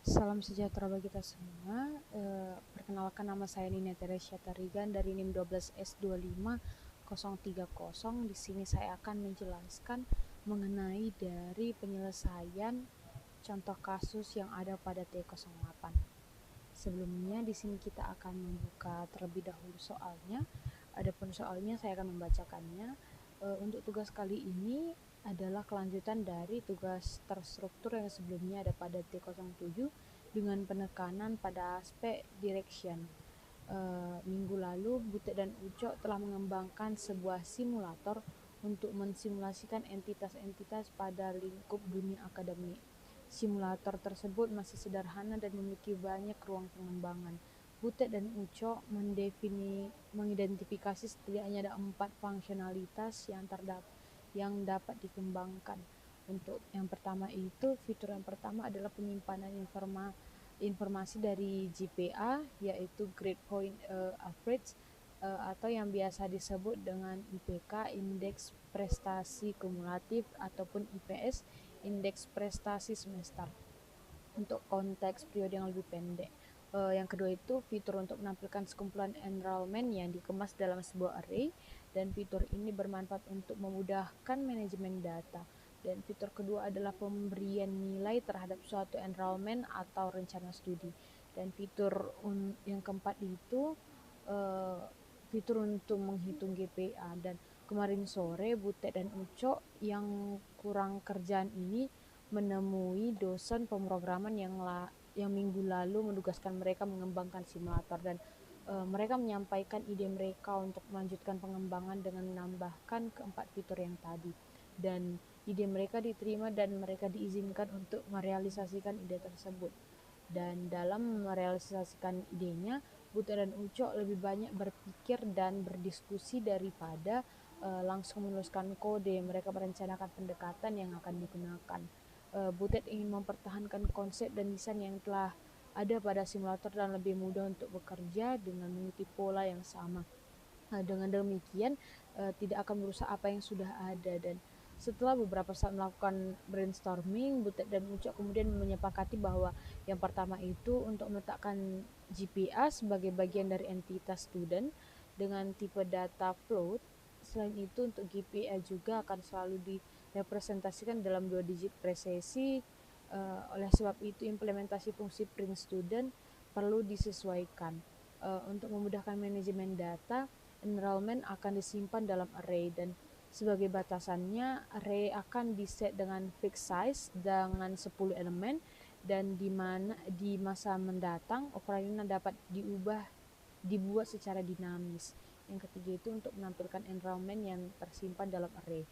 Salam sejahtera bagi kita semua. Perkenalkan, nama saya Nina Teresia Tarigan dari NIM 12S25030. Di sini saya akan menjelaskan mengenai dari penyelesaian contoh kasus yang ada pada T08. Sebelumnya di sini kita akan membuka terlebih dahulu soalnya. Adapun soalnya saya akan membacakannya. Untuk tugas kali ini adalah kelanjutan dari tugas terstruktur yang sebelumnya ada pada T07 dengan penekanan pada aspek direction. Minggu lalu Butet dan Ucok telah mengembangkan sebuah simulator untuk mensimulasikan entitas-entitas pada lingkup dunia akademik. Simulator tersebut masih sederhana dan memiliki banyak ruang pengembangan. Butet dan Ucok mengidentifikasi setidaknya ada 4 fungsionalitas yang dapat dikembangkan. Untuk yang pertama itu, fitur yang pertama adalah penyimpanan informasi dari GPA, yaitu Grade Point Average, atau yang biasa disebut dengan IPK, Indeks Prestasi Kumulatif, ataupun IPS, Indeks Prestasi Semester, untuk konteks periode yang lebih pendek. Yang kedua itu fitur untuk menampilkan sekumpulan enrollment yang dikemas dalam sebuah array, dan fitur ini bermanfaat untuk memudahkan manajemen data. Dan fitur kedua adalah pemberian nilai terhadap suatu enrollment atau rencana studi. Dan fitur yang keempat itu fitur untuk menghitung GPA. Dan kemarin sore Butet dan Ucok yang kurang kerjaan ini menemui dosen pemrograman yang minggu lalu menugaskan mereka mengembangkan simulator, dan mereka menyampaikan ide mereka untuk melanjutkan pengembangan dengan menambahkan keempat fitur yang tadi, dan ide mereka diterima dan mereka diizinkan untuk merealisasikan ide tersebut. Dan dalam merealisasikan idenya, Butet dan Ucok lebih banyak berpikir dan berdiskusi daripada langsung menuliskan kode. Mereka merencanakan pendekatan yang akan digunakan. Butet ingin mempertahankan konsep dan desain yang telah ada pada simulator dan lebih mudah untuk bekerja dengan mengikuti pola yang sama. Dengan demikian tidak akan merusak apa yang sudah ada. Dan setelah beberapa saat melakukan brainstorming, Butet dan Ucok kemudian menyepakati bahwa yang pertama itu untuk meletakkan GPA sebagai bagian dari entitas student dengan tipe data float. Selain itu, untuk GPA juga akan selalu direpresentasikan dalam 2 digit presesi. Oleh sebab itu, implementasi fungsi print student perlu disesuaikan. Untuk memudahkan manajemen data, enrollment akan disimpan dalam array, dan sebagai batasannya array akan diset dengan fixed size dengan 10 elemen, dan di masa mendatang ukurannya dapat dibuat secara dinamis. Yang ketiga itu untuk menampilkan enrollment yang tersimpan dalam array,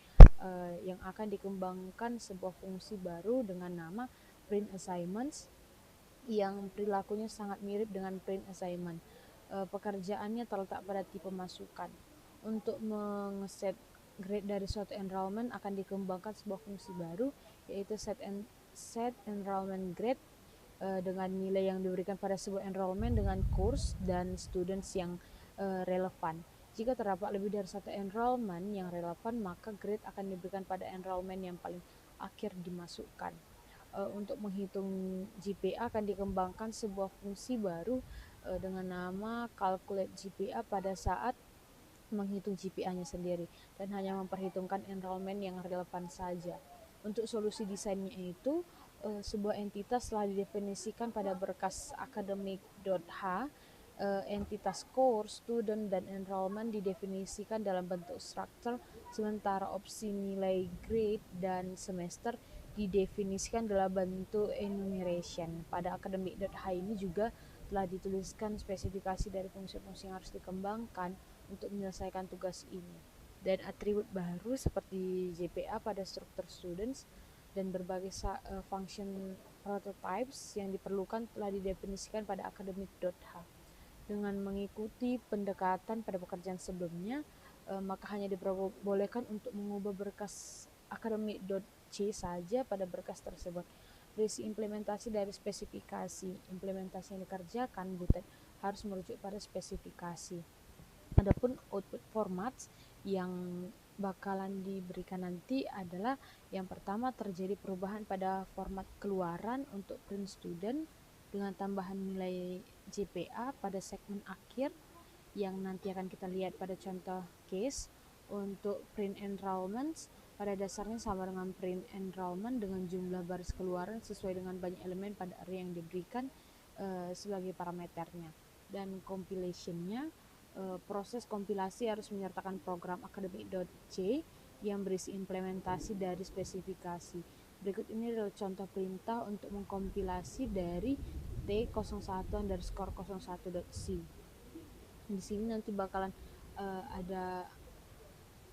yang akan dikembangkan sebuah fungsi baru dengan nama print assignments yang perilakunya sangat mirip dengan print assignment. Pekerjaannya terletak pada tipe masukan. Untuk mengeset grade dari suatu enrollment akan dikembangkan sebuah fungsi baru, yaitu set enrollment grade, dengan nilai yang diberikan pada sebuah enrollment dengan course dan students yang relevan. Jika terdapat lebih dari satu enrollment yang relevan, maka grade akan diberikan pada enrollment yang paling akhir dimasukkan. Untuk menghitung GPA akan dikembangkan sebuah fungsi baru dengan nama calculate GPA pada saat menghitung GPA-nya sendiri, dan hanya memperhitungkan enrollment yang relevan saja. Untuk solusi desainnya itu, sebuah entitas telah didefinisikan pada berkas academic.h. Entitas course, student, dan enrollment didefinisikan dalam bentuk struktur, sementara opsi nilai grade dan semester didefinisikan dalam bentuk enumeration. Pada academic.h ini juga telah dituliskan spesifikasi dari fungsi-fungsi yang harus dikembangkan untuk menyelesaikan tugas ini, dan atribut baru seperti GPA pada struktur students dan berbagai function prototypes yang diperlukan telah didefinisikan pada academic.h. Dengan mengikuti pendekatan pada pekerjaan sebelumnya, maka hanya diperbolehkan untuk mengubah berkas academic.c saja pada berkas tersebut. Berisi implementasi dari spesifikasi. Implementasi yang dikerjakan Butet harus merujuk pada spesifikasi. Adapun output formats yang bakalan diberikan nanti adalah yang pertama terjadi perubahan pada format keluaran untuk print student dengan tambahan nilai GPA pada segmen akhir yang nanti akan kita lihat pada contoh case. Untuk print enrollments pada dasarnya sama dengan print enrollment dengan jumlah baris keluaran sesuai dengan banyak elemen pada array yang diberikan sebagai parameternya. Dan compilationnya, proses kompilasi harus menyertakan program academic.c yang berisi implementasi dari spesifikasi. Berikut ini adalah contoh perintah untuk mengkompilasi dari T01_01.c. Di sini nanti bakalan ada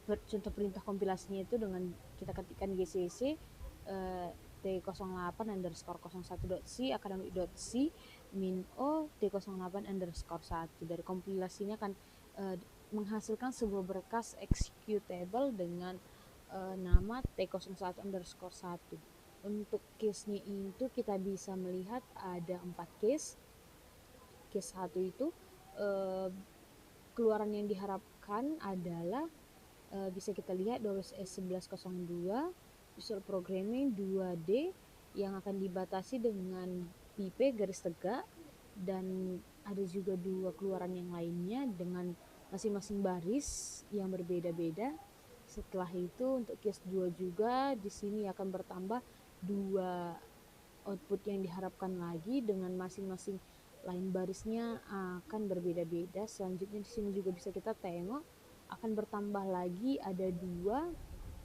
contoh perintah kompilasinya itu dengan kita ketikkan gcc T08_01.c academic.c min o T08_1. Dari kompilasinya akan menghasilkan sebuah berkas executable dengan nama T01_1. Untuk case-nya itu kita bisa melihat ada 4 case. Case 1 itu keluaran yang diharapkan adalah bisa kita lihat 12S1102 Visual Programming 2D yang akan dibatasi dengan pipe garis tegak, dan ada juga 2 keluaran yang lainnya dengan masing-masing baris yang berbeda-beda. Setelah itu untuk case 2 juga di sini akan bertambah 2 output yang diharapkan lagi dengan masing-masing line barisnya akan berbeda-beda. Selanjutnya di sini juga bisa kita tengok akan bertambah lagi ada 2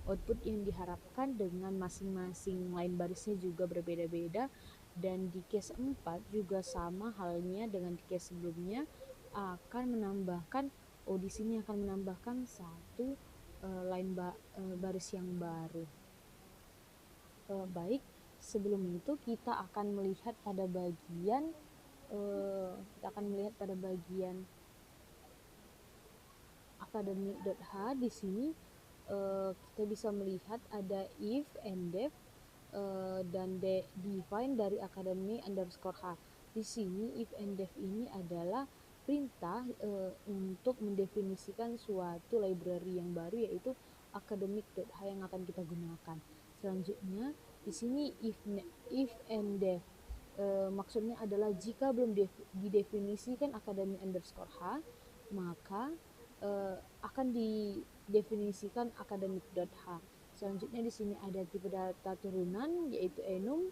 output yang diharapkan dengan masing-masing line barisnya juga berbeda-beda. Dan di case 4 juga sama halnya dengan di case sebelumnya, akan menambahkan di sini akan menambahkan 1 line baris yang baru. Baik, sebelum itu kita akan melihat pada bagian academic.h. Di sini kita bisa melihat ada if and def dan define dari academy_h. Di sini if and def ini adalah perintah untuk mendefinisikan suatu library yang baru, yaitu academic.h yang akan kita gunakan. Selanjutnya di sini if and def maksudnya adalah jika belum didefinisikan academy_h, maka akan didefinisikan academic.h. Selanjutnya di sini ada tipe data turunan yaitu enum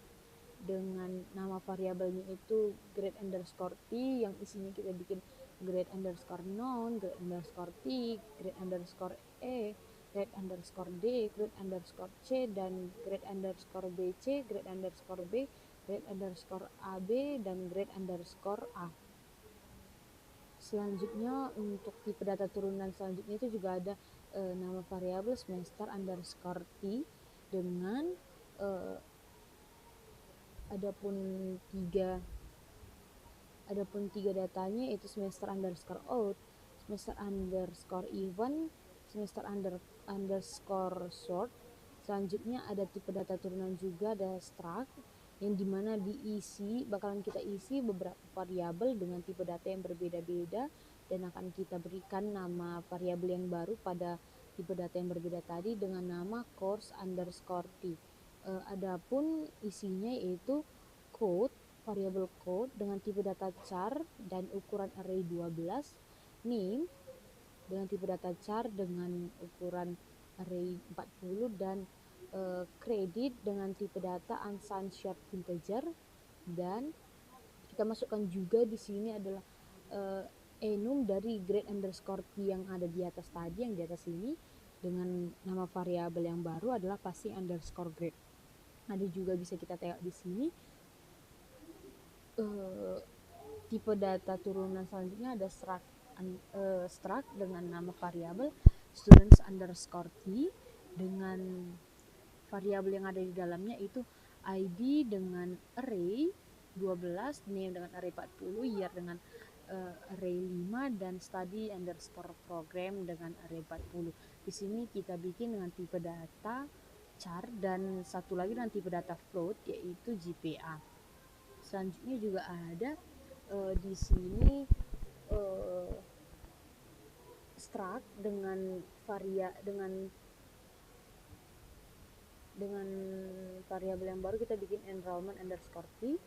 dengan nama variabelnya itu grade_t yang isinya kita bikin grade_noun, grade_t, grade_e, grade_d, grade_c, dan grade_bc, grade_b, grade_ab, dan grade_a. Selanjutnya untuk tipe data turunan selanjutnya itu juga ada nama variabel semester_t dengan adapun tiga datanya yaitu semester_out, semester_event, semester_short. Selanjutnya ada tipe data turunan juga, ada struct, yang dimana bakalan kita isi beberapa variabel dengan tipe data yang berbeda-beda, dan akan kita berikan nama variabel yang baru pada tipe data yang berbeda tadi dengan nama course_t. Adapun isinya yaitu variabel code dengan tipe data char dan ukuran array 12, name dengan tipe data char dengan ukuran array 40, dan credit dengan tipe data unsigned short integer. Dan kita masukkan juga di sini adalah enum dari grade_t yang ada di atas tadi, yang di atas ini, dengan nama variabel yang baru adalah passing_grade. Ada juga bisa kita tengok di sini tipe data turunan selanjutnya ada struct dengan nama variabel students_t dengan variabel yang ada di dalamnya itu ID dengan array 12, name dengan array 40, year dengan array 5, dan study_program dengan array 40. Di sini kita bikin dengan tipe data char dan satu lagi dengan tipe data float yaitu GPA. Selanjutnya juga ada di sini struct dengan variabel yang baru kita bikin enrollment underscore t,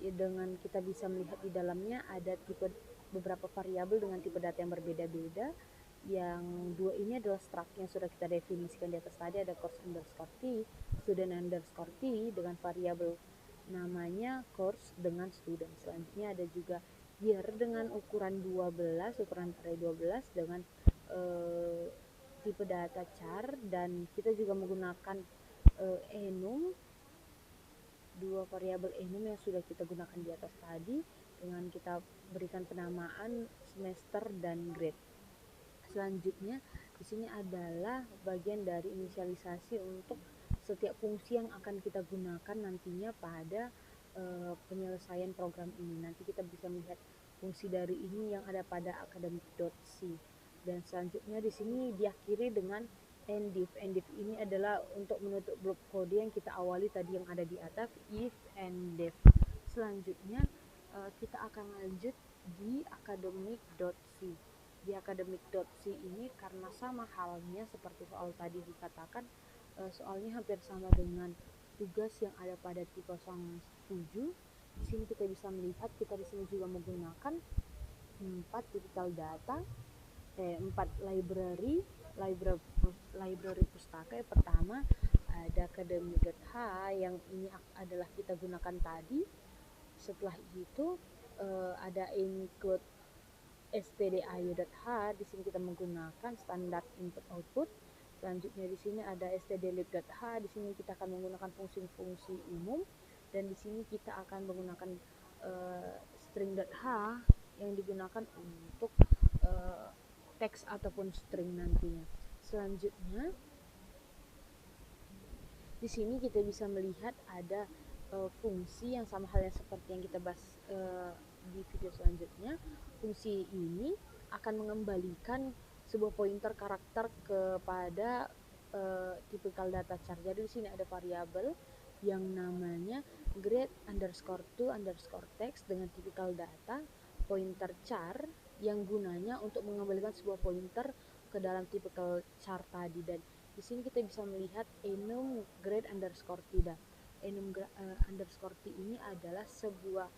ya, dengan kita bisa melihat di dalamnya ada beberapa variabel dengan tipe data yang berbeda-beda. Yang dua ini adalah struct yang sudah kita definisikan di atas tadi, ada course underscore t, student underscore t dengan variabel namanya course dengan student. Selanjutnya ada juga year dengan ukuran 12, ukuran array 12 dengan tipe data char, dan kita juga menggunakan enum, dua variabel enum yang sudah kita gunakan di atas tadi dengan kita berikan penamaan semester dan grade. Selanjutnya di sini adalah bagian dari inisialisasi untuk setiap fungsi yang akan kita gunakan nantinya pada penyelesaian program ini. Nanti kita bisa melihat fungsi dari ini yang ada pada academic.c. Dan selanjutnya di sini diakhiri dengan endif. Endif ini adalah untuk menutup blok kode yang kita awali tadi yang ada di atas, if and def. Selanjutnya kita akan lanjut di academic.c. Di academic.c ini karena sama halnya seperti soal tadi dikatakan, soalnya hampir sama dengan tugas yang ada pada T07. Di sini kita bisa melihat kita di sini juga menggunakan 4 typical data, 4 library pustaka. Yang pertama ada academic.h yang ini adalah kita gunakan tadi. Setelah itu ada include stdio.h, di sini kita menggunakan standar input output. Selanjutnya di sini ada stdlib.h, di sini kita akan menggunakan fungsi-fungsi umum, dan di sini kita akan menggunakan string.h yang digunakan untuk teks ataupun string nantinya. Selanjutnya di sini kita bisa melihat ada fungsi yang sama halnya seperti yang kita bahas di video selanjutnya. Fungsi ini akan mengembalikan sebuah pointer karakter kepada typical data char. Jadi di sini ada variabel yang namanya grade underscore to underscore text dengan typical data pointer char yang gunanya untuk mengembalikan sebuah pointer ke dalam typical char tadi. Dan di sini kita bisa melihat enum grade underscore t. Enum underscore t ini adalah sebuah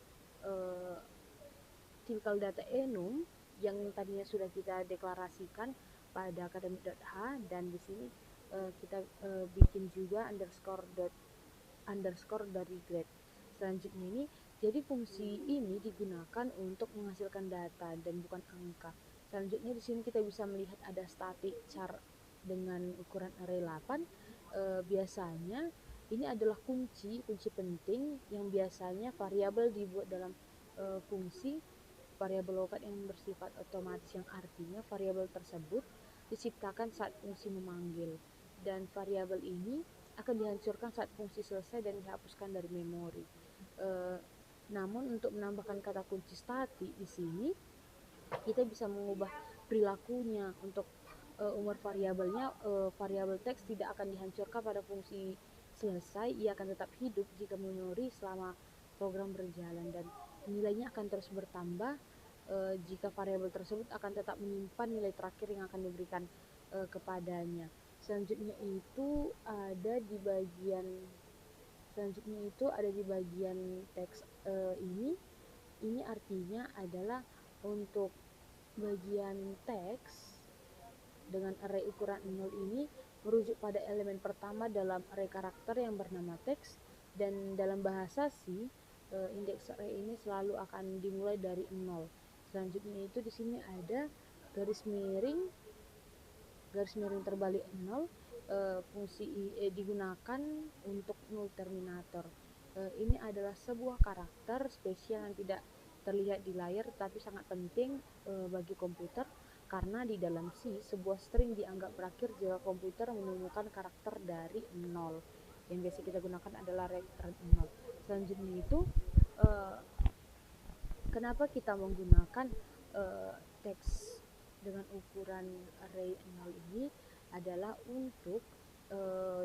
typical data enum yang tadinya sudah kita deklarasikan pada academic.h, dan di sini kita bikin juga underscore dari grade. Selanjutnya ini, jadi fungsi ini digunakan untuk menghasilkan data dan bukan angka. Selanjutnya di sini kita bisa melihat ada static char dengan ukuran array 8. Biasanya ini adalah kunci penting yang biasanya variabel dibuat dalam fungsi variabel lokat yang bersifat otomatis, yang artinya variabel tersebut diciptakan saat fungsi memanggil, dan variabel ini akan dihancurkan saat fungsi selesai dan dihapuskan dari memori. Namun untuk menambahkan kata kunci static di sini kita bisa mengubah perilakunya. Untuk umur variabelnya, variabel teks tidak akan dihancurkan pada fungsi selesai, ia akan tetap hidup jika memori selama program berjalan, dan nilainya akan terus bertambah jika variabel tersebut akan tetap menyimpan nilai terakhir yang akan diberikan kepadanya. Selanjutnya itu ada di bagian teks ini artinya adalah untuk bagian teks dengan array ukuran 0 ini merujuk pada elemen pertama dalam array karakter yang bernama teks, dan dalam bahasa C indeks array ini selalu akan dimulai dari 0. Selanjutnya itu di sini ada garis miring terbalik 0. Fungsi digunakan untuk null terminator. Ini adalah sebuah karakter spesial yang tidak terlihat di layar tapi sangat penting bagi komputer, karena di dalam C sebuah string dianggap berakhir jika komputer menemukan karakter dari 0. Yang biasa kita gunakan adalah return 0. Selanjutnya itu kenapa kita menggunakan teks dengan ukuran array 0 ini adalah untuk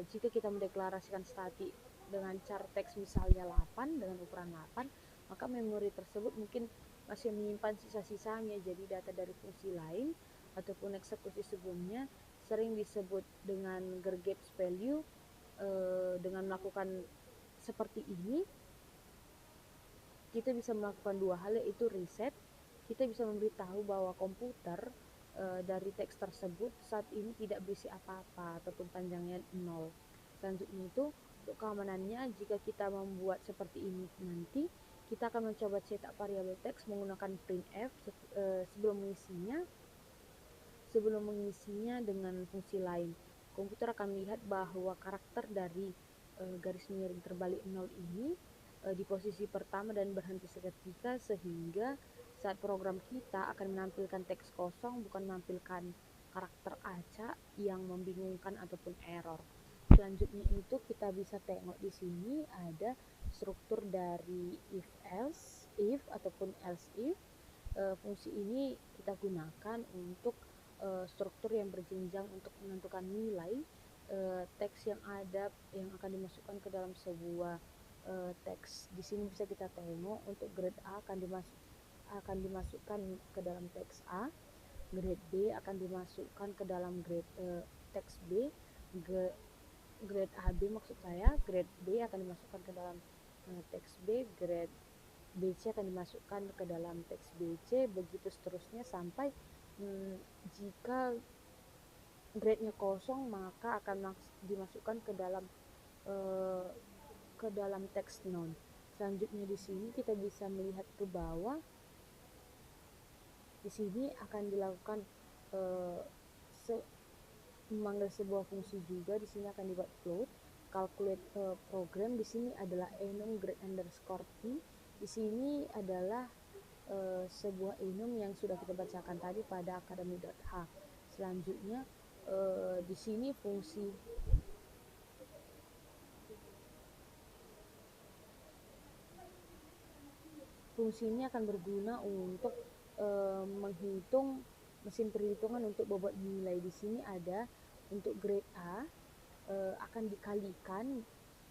jika kita mendeklarasikan static dengan char teks misalnya 8 dengan ukuran 8, maka memori tersebut mungkin masih menyimpan sisa-sisanya, jadi data dari fungsi lain ataupun eksekusi sebelumnya sering disebut dengan Gergets value. Dengan melakukan seperti ini kita bisa melakukan dua hal, yaitu reset. Kita bisa memberitahu bahwa komputer dari teks tersebut saat ini tidak berisi apa-apa ataupun panjangnya 0. Selanjutnya itu untuk keamanannya, jika kita membuat seperti ini nanti kita akan mencoba cetak variabel teks menggunakan printf sebelum mengisinya dengan fungsi lain. Komputer akan melihat bahwa karakter dari garis miring terbalik 0 ini di posisi pertama dan berhenti seketika, sehingga saat program kita akan menampilkan teks kosong, bukan menampilkan karakter acak yang membingungkan ataupun error. Selanjutnya itu kita bisa tengok di sini ada struktur dari if else, if ataupun else if. Fungsi ini kita gunakan untuk struktur yang berjenjang untuk menentukan nilai teks yang akan dimasukkan ke dalam sebuah teks. Di sini bisa kita tengok untuk grade A akan dimasukkan ke dalam teks A, grade B akan dimasukkan ke dalam teks B, grade AB maksud saya, grade B akan dimasukkan ke dalam teks B, grade BC akan dimasukkan ke dalam teks BC, begitu seterusnya sampai jika grade-nya kosong maka akan dimasukkan ke dalam teks noun. Selanjutnya di sini kita bisa melihat ke bawah. Di sini akan dilakukan memanggil sebuah fungsi juga. Di sini akan dibuat float. Calculate program di sini adalah enum grade underscore t. Di sini adalah sebuah enum yang sudah kita bacakan tadi pada academy.h. Selanjutnya di sini fungsi ini akan berguna untuk menghitung mesin perhitungan untuk bobot nilai. Di sini ada untuk grade A akan dikalikan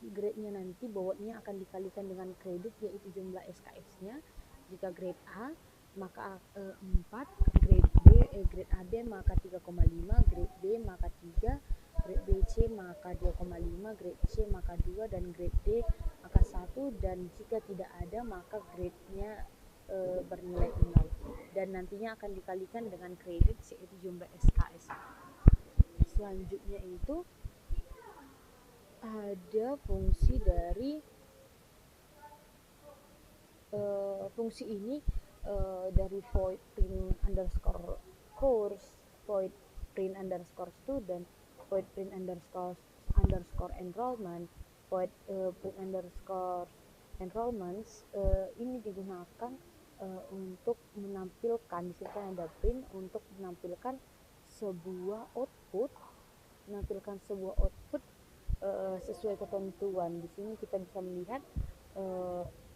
grade-nya, nanti bobotnya akan dikalikan dengan kredit, yaitu jumlah SKS-nya. Jika grade A maka 4, grade AB maka 3,5, grade B maka 3, grade BC maka 2,5, grade C maka 2, dan grade D maka 1, dan jika tidak ada maka grade-nya bernilai 0, dan nantinya akan dikalikan dengan kredit, yaitu jumlah SKS. Selanjutnya itu ada fungsi dari fungsi ini dari void print underscore course, void print underscore student, void print underscore enrollment, void print underscore enrollments. Ini digunakan untuk menampilkan, di sini kan ada print untuk menampilkan sebuah output sesuai ketentuan. Di sini kita bisa melihat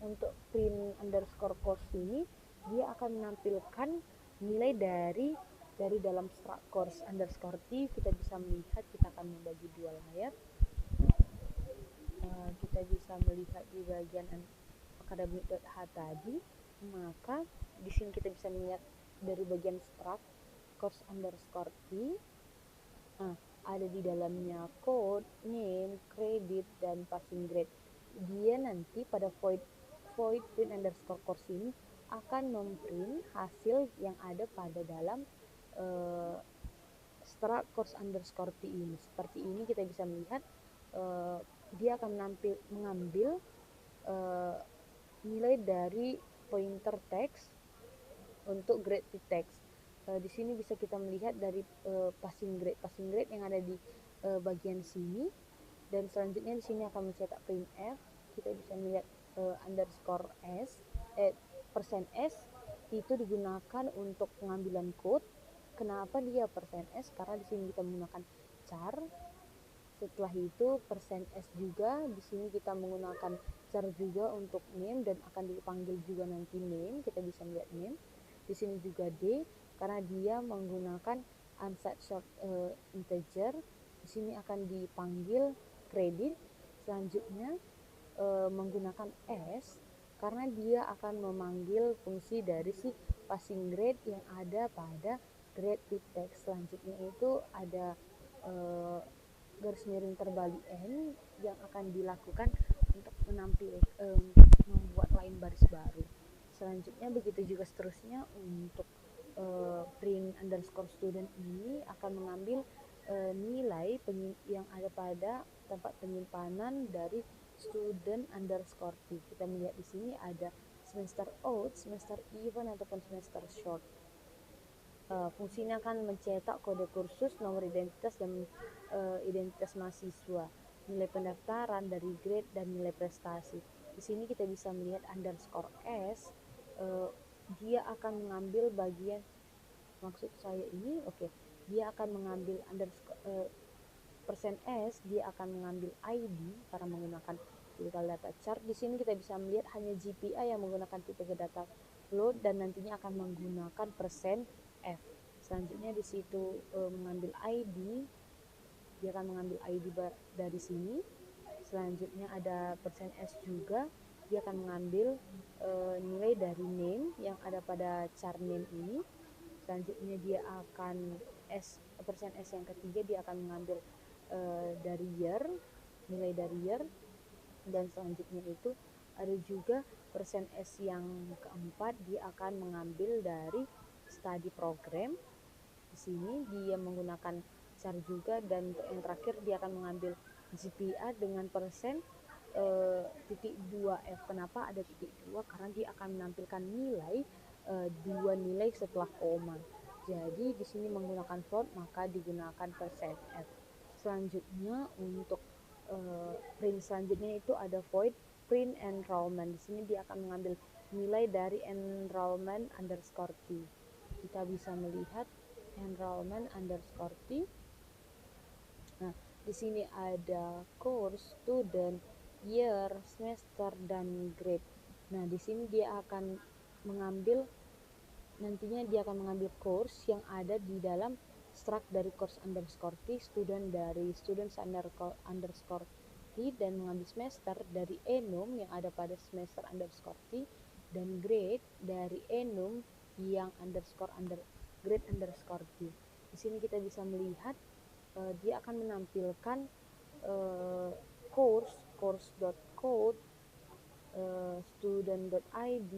untuk print underscore course ini dia akan menampilkan nilai dari dalam struct course underscore t. Kita bisa melihat, kita akan membagi dua layar. Kita bisa melihat di bagian academic.h tadi, maka di sini kita bisa melihat dari bagian struct course underscore t. Ada di dalamnya code, name, credit, dan passing grade. Dia nanti pada void print underscore course ini akan memprint hasil yang ada pada dalam struct course underscore t ini. Seperti ini kita bisa melihat dia akan mengambil nilai dari pointer text untuk grade to text. Di sini bisa kita melihat dari passing grade yang ada di bagian sini, dan selanjutnya di sini akan mencetak printf. Kita bisa melihat underscore s %s itu digunakan untuk pengambilan code. Kenapa dia %s? Karena di sini kita menggunakan char. Setelah itu %s juga, di sini kita menggunakan char juga untuk name, dan akan dipanggil juga nanti name. Kita bisa melihat name. Di sini juga d, karena dia menggunakan unset short integer. Di sini akan dipanggil credit. Selanjutnya menggunakan s, karena dia akan memanggil fungsi dari si passing grade yang ada pada grade di teks. Selanjutnya itu ada garis miring terbalik N yang akan dilakukan untuk membuat line baris baru. Selanjutnya begitu juga seterusnya untuk print underscore student ini akan mengambil nilai yang ada pada tempat penyimpanan dari student underscore t. Kita melihat di sini ada semester out, semester even ataupun semester short. Fungsinya akan mencetak kode kursus, nomor identitas dan identitas mahasiswa, nilai pendaftaran dari grade dan nilai prestasi. Di sini kita bisa melihat underscore s, dia akan mengambil bagian, maksud saya ini dia akan mengambil underscore persen s, dia akan mengambil ID karena menggunakan typical data chart. Di sini kita bisa melihat hanya GPA yang menggunakan typical data load dan nantinya akan menggunakan persen f. Selanjutnya di situ mengambil ID, dia akan mengambil ID dari sini. Selanjutnya ada persen s juga, dia akan mengambil nilai dari name yang ada pada chart name ini. Selanjutnya dia akan persen s yang ketiga, dia akan mengambil dari year, nilai dari year. Dan selanjutnya itu ada juga persen s yang keempat, dia akan mengambil dari study program. Di sini dia menggunakan char juga, dan untuk yang terakhir dia akan mengambil GPA dengan persen titik 2F. Kenapa ada titik 2? Karena dia akan menampilkan nilai dua nilai setelah koma. Jadi di sini menggunakan float, maka digunakan persen F. Selanjutnya untuk print selanjutnya itu ada void print enrollment. Di sini dia akan mengambil nilai dari enrollment underscore t. Kita bisa melihat enrollment underscore t. Nah, di sini ada course, student, year, semester, dan grade. Nah, di sini dia akan mengambil, nantinya dia akan mengambil course yang ada di dalam struct dari course underscore t, student dari students underscore t, dan mengambil semester dari enum yang ada pada semester underscore t, dan grade dari enum yang grade underscore t. Di sini kita bisa melihat dia akan menampilkan course.code, student.id,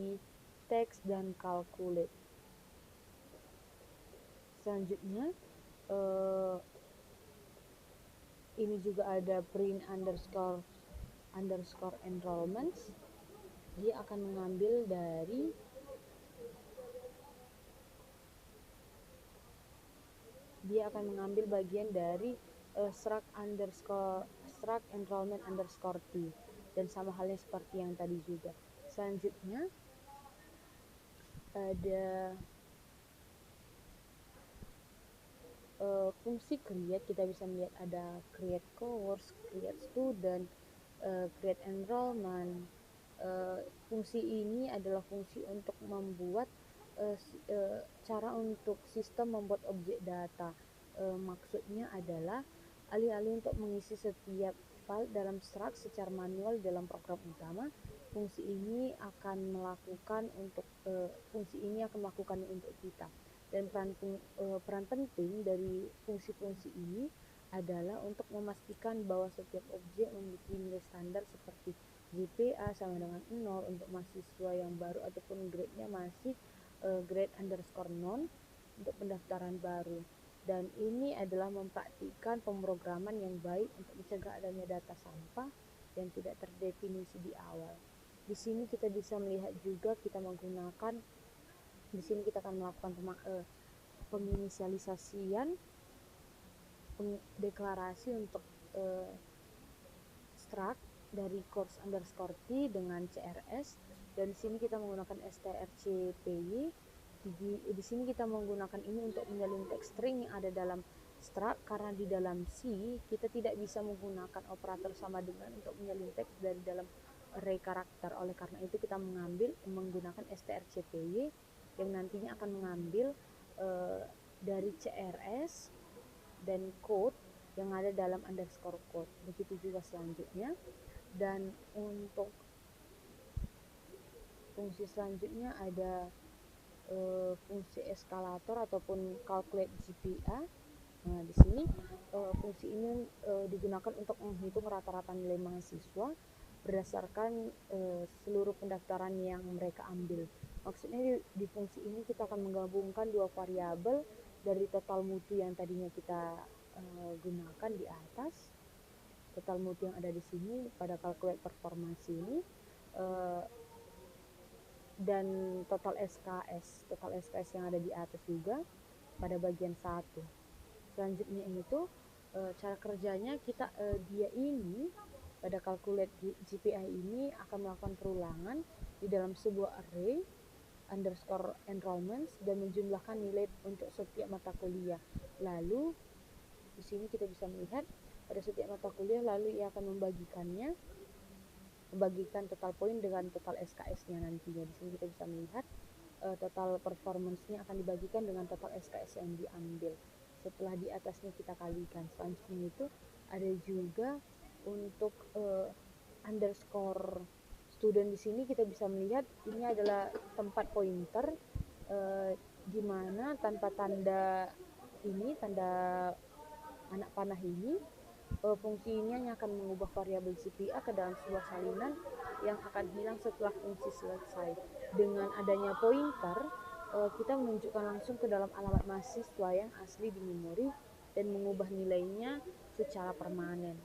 text, dan calculate. Selanjutnya ini juga ada print underscore enrollments. Dia akan mengambil dari bagian dari struct enrollment underscore t, dan sama halnya seperti yang tadi juga. Selanjutnya ada fungsi create. Kita bisa melihat ada create course, create student, create enrollment. Fungsi ini adalah fungsi untuk membuat cara untuk sistem membuat objek data. Maksudnya adalah alih-alih untuk mengisi setiap file dalam struct secara manual dalam program utama, fungsi ini akan melakukan untuk kita. Dan peran penting dari fungsi-fungsi ini adalah untuk memastikan bahwa setiap objek memiliki nilai standar seperti GPA sama dengan 0 untuk mahasiswa yang baru, ataupun grade-nya masih grade underscore non untuk pendaftaran baru. Dan ini adalah mempraktikkan pemrograman yang baik untuk mencegah adanya data sampah yang tidak terdefinisi di awal. Di sini kita bisa melihat juga kita akan melakukan penginisialisasian deklarasi untuk struct dari course underscore t dengan CRS, dan di sini kita menggunakan strcpy. Di sini kita menggunakan ini untuk menyalin teks string yang ada dalam struct, karena di dalam C kita tidak bisa menggunakan operator sama dengan untuk menyalin teks dari dalam array karakter. Oleh karena itu kita menggunakan strcpy yang nantinya akan mengambil dari CRS dan code yang ada dalam underscore code. Begitu juga selanjutnya. Dan untuk fungsi selanjutnya ada fungsi eskalator ataupun calculate GPA. Nah, di sini fungsi ini digunakan untuk menghitung rata-rata nilai mahasiswa berdasarkan seluruh pendaftaran yang mereka ambil. Maksudnya di fungsi ini kita akan menggabungkan dua variabel dari total mutu yang tadinya kita gunakan di atas, total mutu yang ada di sini pada calculate performance ini, dan total SKS yang ada di atas juga pada bagian 1. Selanjutnya itu cara kerjanya kita dia ini pada calculate GPI ini akan melakukan perulangan di dalam sebuah array underscore enrollments dan menjumlahkan nilai untuk setiap mata kuliah. Lalu di sini kita bisa melihat pada setiap mata kuliah, lalu ia akan membagikan total poin dengan total SKS-nya nantinya. Di sini kita bisa melihat total performance-nya akan dibagikan dengan total SKS yang diambil. Setelah di atasnya kita kalikan. Selanjutnya itu ada juga untuk underscore student. Di sini kita bisa melihat ini adalah tempat pointer di mana tanpa tanda ini, tanda anak panah ini, fungsi ini hanya akan mengubah variabel GPA ke dalam sebuah salinan yang akan hilang setelah fungsi selesai. Dengan adanya pointer, kita menunjukkan langsung ke dalam alamat mahasiswa yang asli di memori dan mengubah nilainya secara permanen.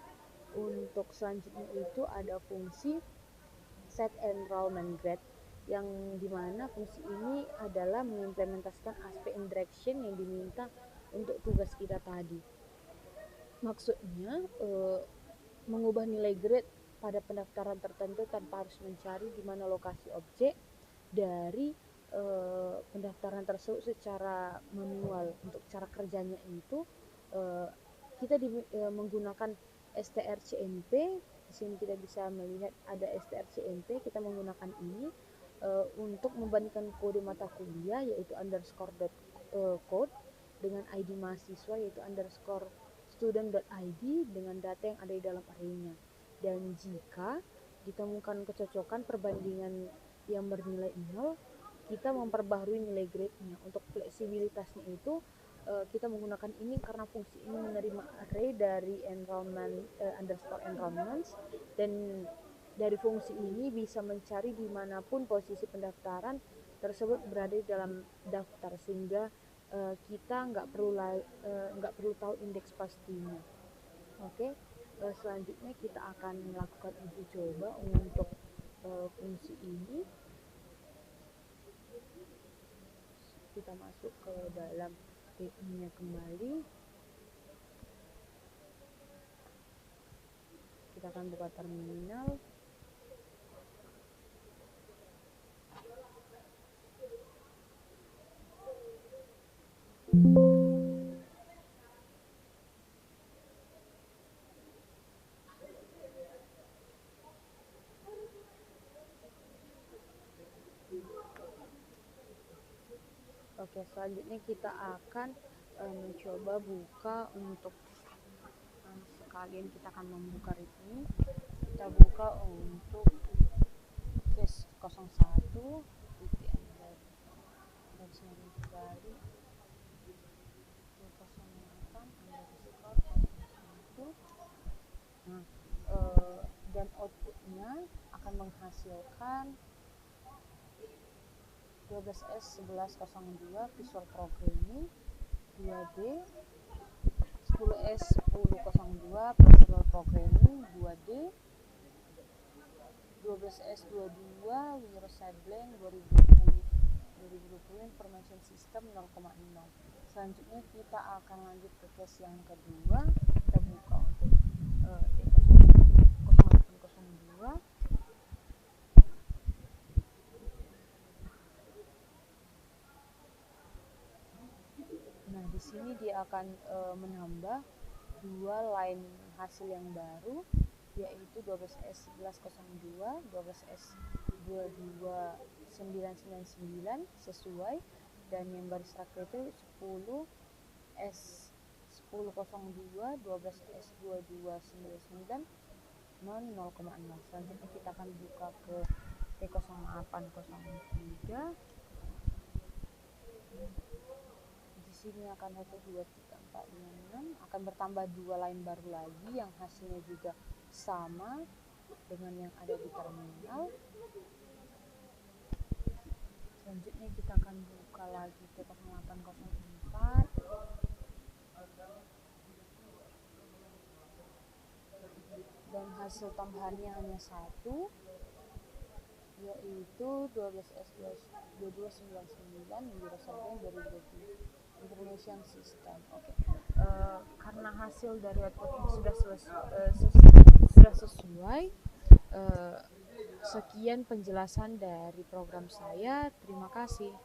Untuk selanjutnya itu ada fungsi set enrollment grade, yang dimana fungsi ini adalah mengimplementasikan aspek indirection yang diminta untuk tugas kita tadi. Maksudnya mengubah nilai grade pada pendaftaran tertentu tanpa harus mencari di mana lokasi objek dari pendaftaran tersebut secara manual. Untuk cara kerjanya itu kita menggunakan strcmp. Di sini kita bisa melihat ada strcmp. Kita menggunakan ini untuk membandingkan kode mata kuliah yaitu underscore code dengan ID mahasiswa yaitu underscore student.id dengan data yang ada di dalam array-nya. Dan jika ditemukan kecocokan perbandingan yang bernilai 0, kita memperbaharui nilai grade-nya. Untuk fleksibilitasnya itu kita menggunakan ini karena fungsi ini menerima array dari underscore enrollments, dan dari fungsi ini bisa mencari dimanapun posisi pendaftaran tersebut berada di dalam daftar, sehingga kita nggak perlu tahu indeks pastinya. Oke. Selanjutnya kita akan melakukan uji coba untuk fungsi ini. Kita masuk ke dalam TI-nya kembali. Kita akan buka terminal. Oke, selanjutnya kita akan mencoba buka untuk sekalian kita akan membuka ini. Kita buka untuk case 01 titik garis miring kembali 208 underscore 01. Nah, dan outputnya akan menghasilkan 12S1102 Visual Programming, 2D 10S1002 Procedural Programming, 2D 12S22 Wirosablen 2020 Information System 0,0. Selanjutnya kita akan lanjut ke case yang kedua. Kita buka untuk T0802. Nah, di sini dia akan menambah dua line hasil yang baru, yaitu 12S1102, 12S22999 sesuai, dan yang baris terakhir itu 10S1002, 12S2299 non 0,0. Selanjutnya kita akan buka ke T0803. Di sini akan 1, 2, 3, 4, 5, 6 akan bertambah 2 line baru lagi yang hasilnya juga sama dengan yang ada di terminal. Selanjutnya kita akan buka lagi T0804 dan hasil tambahannya hanya 1, yaitu 12S2299 Information System. Karena hasil dari outputnya sudah sesuai, sekian penjelasan dari program saya. Terima kasih.